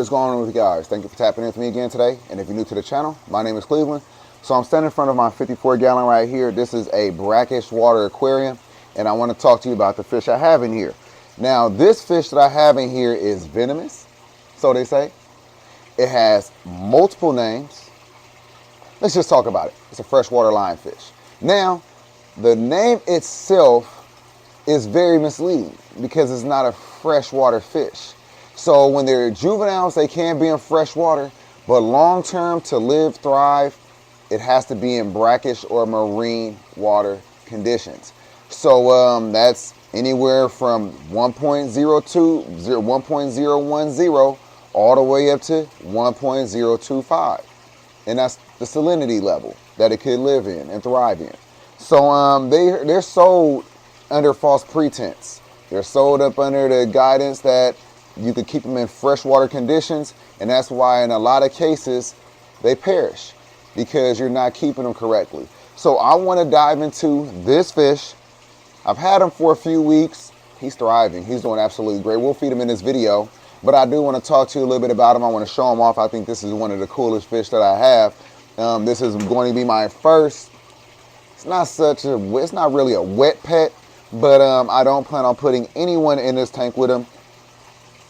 is going on with you guys? Thank you for tapping in with me again today. And if you're new to the channel, my name is Cleveland. So I'm standing in front of my 54-gallon right here. This is a brackish water aquarium, and I want to talk to you about the fish I have in here. Now, this fish that I have in here is venomous, so they say. It has multiple names. Let's just talk about it. It's a freshwater lionfish. Now, the name itself is very misleading because it's not a freshwater fish. So when they're juveniles, they can be in freshwater, but long-term to live, thrive, it has to be in brackish or marine water conditions. So that's anywhere from 1.02, 1.010 all the way up to 1.025. And that's the salinity level that it could live in and thrive in. So they're sold under false pretense. They're sold up under the guidance that you could keep them in freshwater conditions, and that's why in a lot of cases they perish because you're not keeping them correctly. So I want to dive into this fish. I've had him for a few weeks. He's thriving. He's doing absolutely great. We'll feed him in this video, but I do want to talk to you a little bit about him. I want to show him off. I think this is one of the coolest fish that I have. This is going to be my first. It's not really a wet pet, but I don't plan on putting anyone in this tank with him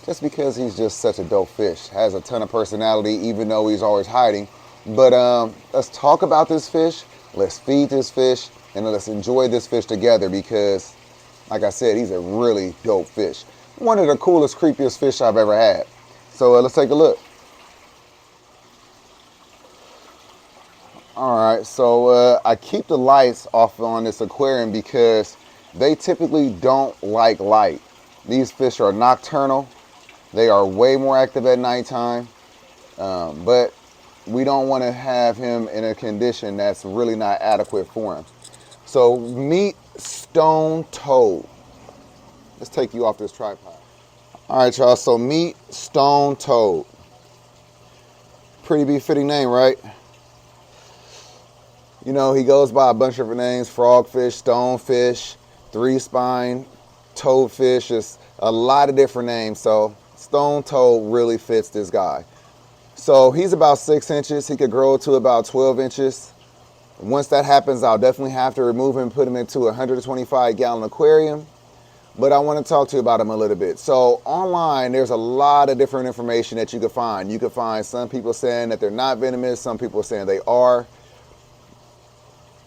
just because he's just such a dope fish. Has a ton of personality, even though he's always hiding. But let's talk about this fish. Let's feed this fish, and let's enjoy this fish together because, like I said, he's a really dope fish. One of the coolest, creepiest fish I've ever had. So let's take a look. All right, so I keep the lights off on this aquarium because they typically don't like light. These fish are nocturnal. They are way more active at nighttime, but we don't want to have him in a condition that's really not adequate for him. So meet Stone Toad. Let's take you off this tripod. All right, y'all, so meet Stone Toad. Pretty befitting name, right? You know, he goes by a bunch of different names: frogfish, stonefish, three-spine, toadfish. Just a lot of different names. So Stone Toad really fits this guy. So he's about 6 inches. He could grow to about 12 inches. Once that happens, I'll definitely have to remove him and put him into a 125-gallon aquarium. But I want to talk to you about him a little bit. So online, there's a lot of different information that you can find. You can find some people saying that they're not venomous. Some people saying they are.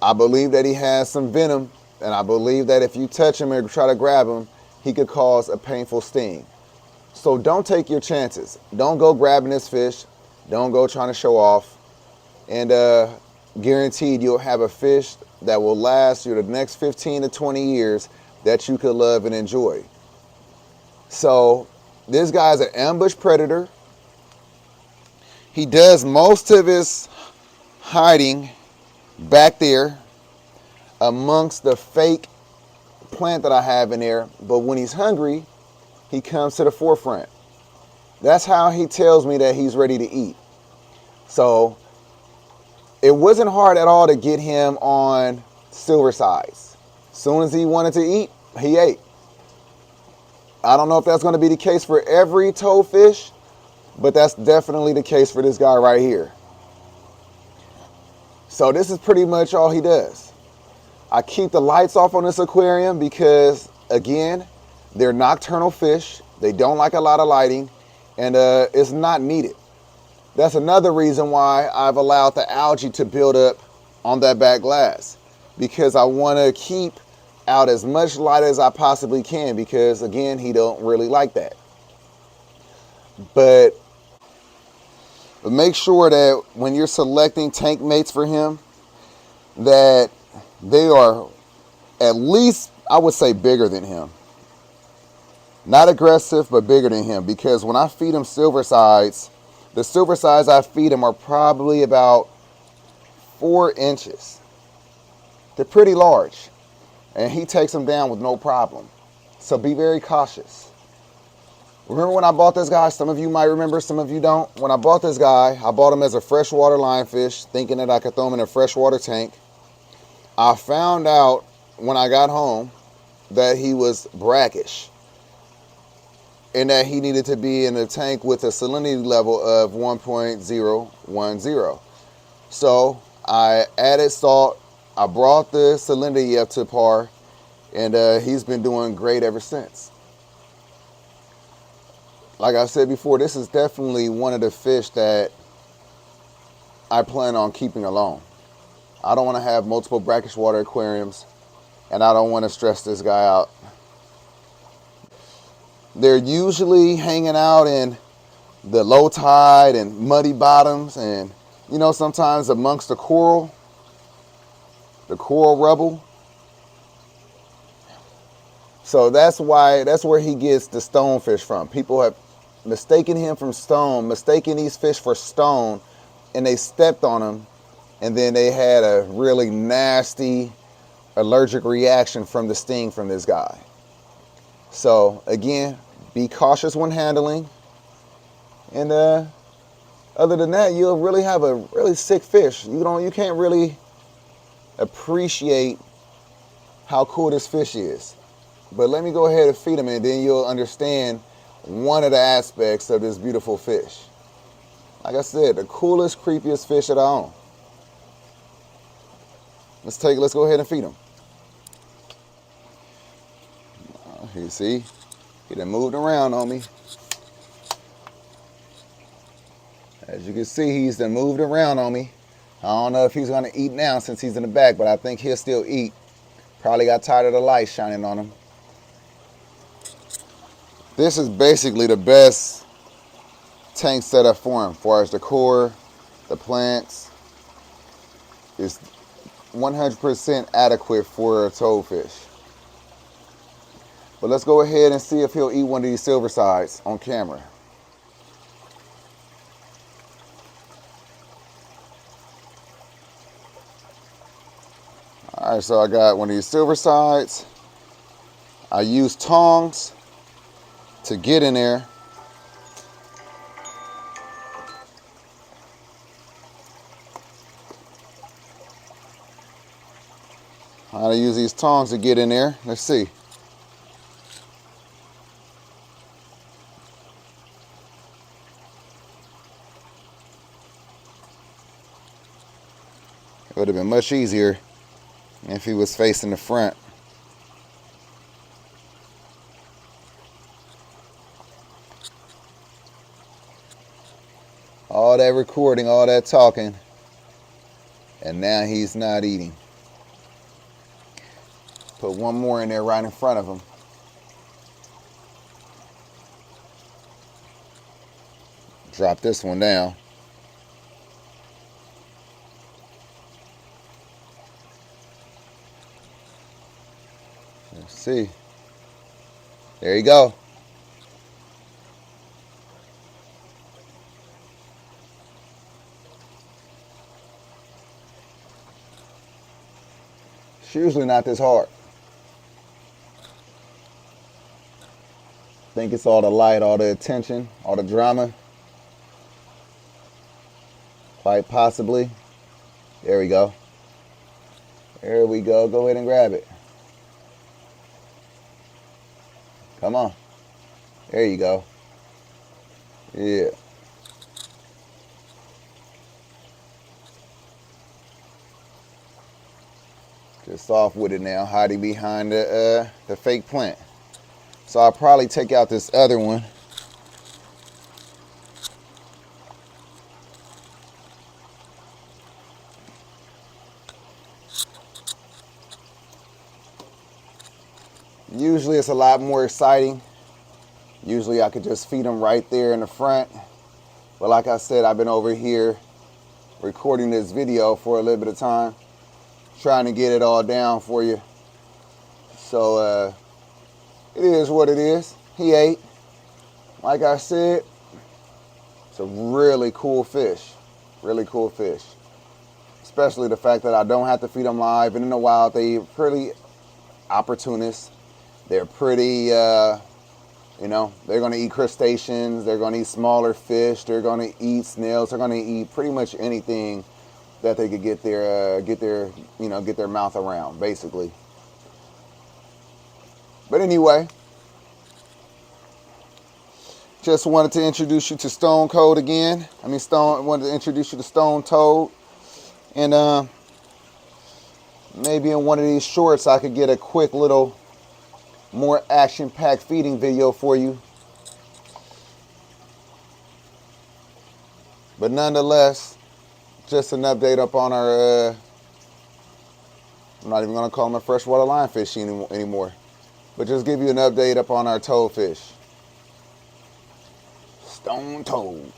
I believe that he has some venom, and I believe that if you touch him or try to grab him, he could cause a painful sting. So don't take your chances. Don't go grabbing this fish. Don't go trying to show off. And guaranteed you'll have a fish that will last you the next 15 to 20 years that you could love and enjoy. So this guy's an ambush predator. He does most of his hiding back there amongst the fake plant that I have in there, but when he's hungry, he comes to the forefront. That's how he tells me that he's ready to eat. So it wasn't hard at all to get him on silver size. As soon as he wanted to eat, he ate. I don't know if that's going to be the case for every toadfish, but that's definitely the case for this guy right here. So this is pretty much all he does. I keep the lights off on this aquarium because, again, they're nocturnal fish. They don't like a lot of lighting, and it's not needed. That's another reason why I've allowed the algae to build up on that back glass, because I want to keep out as much light as I possibly can because, again, he don't really like that. But make sure that when you're selecting tank mates for him, that they are at least, I would say, bigger than him. Not aggressive, but bigger than him, because when I feed him silver sides, the silver sides I feed him are probably about 4 inches. They're pretty large, and he takes them down with no problem. So be very cautious. Remember when I bought this guy? Some of you might remember, some of you don't. When I bought this guy, I bought him as a freshwater lionfish, thinking that I could throw him in a freshwater tank. I found out when I got home that he was brackish. and that he needed to be in a tank with a salinity level of 1.010. So I added salt, I brought the salinity up to par, and he's been doing great ever since. Like I said before, this is definitely one of the fish that I plan on keeping alone. I don't want to have multiple brackish water aquariums, and I don't want to stress this guy out. They're usually hanging out in the low tide and muddy bottoms, and you know, sometimes amongst the coral rubble. So that's where he gets the stonefish from. People have mistaken him from stone, mistaken these fish for stone, and they stepped on them, and then they had a really nasty allergic reaction from the sting from this guy. So again, be cautious when handling, and other than that, you'll really have a really sick fish. You can't really appreciate how cool this fish is. But let me go ahead and feed him, and then you'll understand one of the aspects of this beautiful fish. Like I said, the coolest, creepiest fish that I own. Let's go ahead and feed him. You see, he done moved around on me. As you can see, he's done moved around on me. I don't know if he's gonna eat now since he's in the back, but I think he'll still eat. Probably got tired of the light shining on him. This is basically the best tank setup for him, as far as the core, the plants. It's 100% adequate for a toadfish. But let's go ahead and see if he'll eat one of these silver sides on camera. All right, so I got one of these silver sides. I use tongs to get in there. How to use these tongs to get in there. Let's see. It would have been much easier if he was facing the front. All that recording, all that talking, and now he's not eating. Put one more in there right in front of him. Drop this one down. Let's see. There you go. It's usually not this hard. I think it's all the light, all the attention, all the drama. Quite possibly. There we go. There we go. Go ahead and grab it. Come on. There you go. Yeah. Just off with it now, hiding behind the fake plant. So I'll probably take out this other one. Usually it's a lot more exciting. Usually I could just feed them right there in the front. But like I said, I've been over here recording this video for a little bit of time, trying to get it all down for you. So it is what it is. He ate. Like I said, it's a really cool fish. Really cool fish. Especially the fact that I don't have to feed them live. And in the wild, they're pretty opportunists. They're pretty, you know, they're going to eat crustaceans. They're going to eat smaller fish. They're going to eat snails. They're going to eat pretty much anything that they could get their mouth around, basically. But anyway, Just wanted to introduce you to Stone Cold again. Wanted to introduce you to Stone Toad. And maybe in one of these shorts I could get a quick little more action-packed feeding video for you. But nonetheless, just an update up on our, I'm not even gonna call them a freshwater lionfish anymore. But just give you an update up on our toadfish. Stone Toad.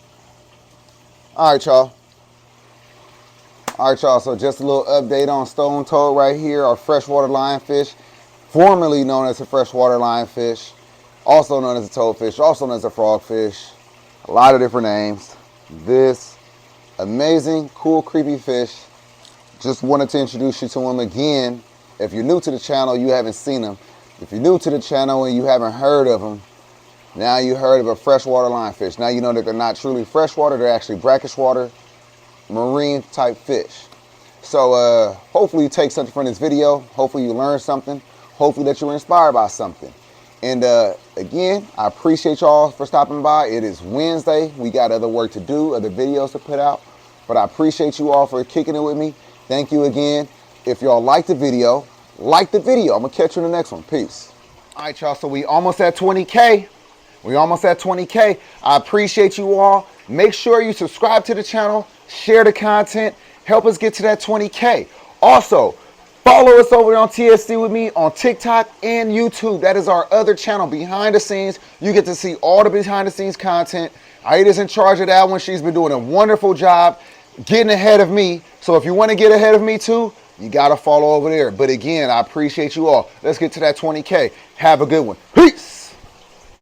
All right, y'all. So just a little update on Stone Toad right here, our freshwater lionfish, formerly known as a freshwater lionfish, also known as a toadfish, also known as a frogfish, a lot of different names. This amazing, cool, creepy fish, just wanted to introduce you to him again. If you're new to the channel, you haven't seen him. If you're new to the channel and you haven't heard of them, now you heard of a freshwater lionfish. Now you know that they're not truly freshwater, they're actually brackish water, marine type fish. So hopefully you take something from this video. Hopefully you learn something. Hopefully that you're inspired by something. And again, I appreciate y'all for stopping by. It is Wednesday. We got other work to do, other videos to put out. But I appreciate you all for kicking it with me. Thank you again. If y'all like the video, like the video. I'm going to catch you in the next one. Peace. All right, y'all. So we almost at 20K. I appreciate you all. Make sure you subscribe to the channel, share the content, help us get to that 20K. Also, follow us over on TSC with me on TikTok and YouTube. That is our other channel, behind the scenes. You get to see all the behind the scenes content. Aida's in charge of that one. She's been doing a wonderful job getting ahead of me. So if you want to get ahead of me too, you got to follow over there. But again, I appreciate you all. Let's get to that 20K. Have a good one. Peace.